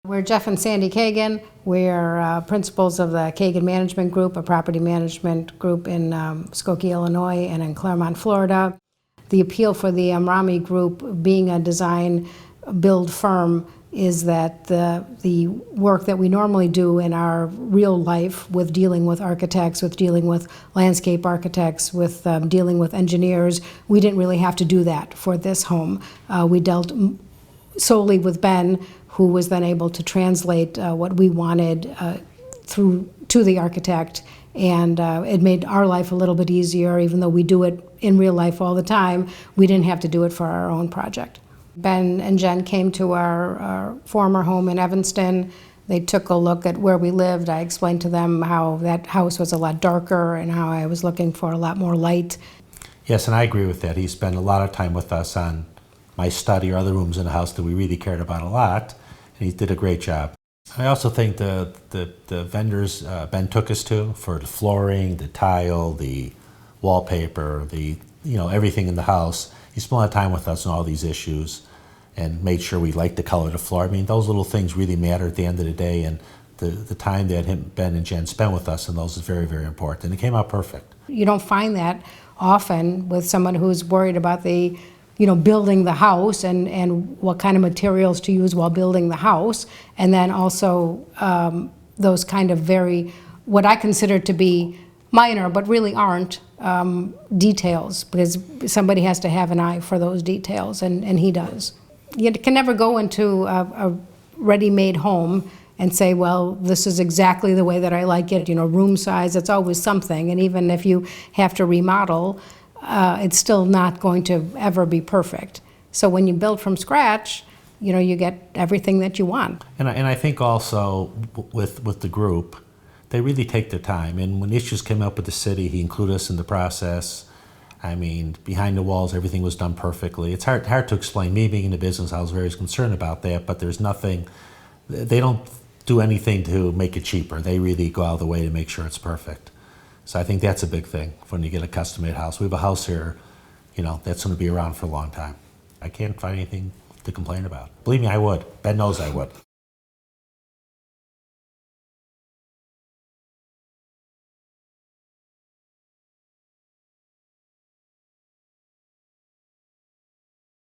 We're Jeff and Sandy Kagan. We're principals of the Kagan Management Group, a property management group in Skokie, Illinois, and in Claremont, Florida. The appeal for the Amrami Group, being a design build firm, is that the work that we normally do in our real life with dealing with architects, with dealing with landscape architects, with dealing with engineers, we didn't really have to do that for this home. We dealt solely with Ben, who was then able to translate what we wanted to the architect, and it made our life a little bit easier. Even though we do it in real life all the time, we didn't have to do it for our own project. Ben and Jen came to our former home in Evanston. They took a look at where we lived. I explained to them how that house was a lot darker and how I was looking for a lot more light. Yes, and I agree with that. He spent a lot of time with us on my study or other rooms in the house that we really cared about a lot, and he did a great job. I also think the vendors Ben took us to for the flooring, the tile, the wallpaper, everything in the house. He spent a lot of time with us on all these issues and made sure we liked the color of the floor. I mean, those little things really matter at the end of the day, and the time that Ben and Jen spent with us, and those is very, very important. And it came out perfect. You don't find that often with someone who's worried about building the house and what kind of materials to use while building the house, and then also those kind of what I consider to be minor, but really aren't, details, because somebody has to have an eye for those details, and he does. You can never go into a ready-made home and say, well, this is exactly the way that I like it, room size, it's always something, and even if you have to remodel, it's still not going to ever be perfect. So when you build from scratch, you get everything that you want. And I think also with the group, they really take their time. And when issues came up with the city, he included us in the process. I mean, behind the walls, everything was done perfectly. It's hard to explain. Me being in the business, I was very concerned about that, but there's nothing, they don't do anything to make it cheaper. They really go out of the way to make sure it's perfect. So I think that's a big thing when you get a custom-made house. We have a house here, that's going to be around for a long time. I can't find anything to complain about. Believe me, I would. Ben knows I would.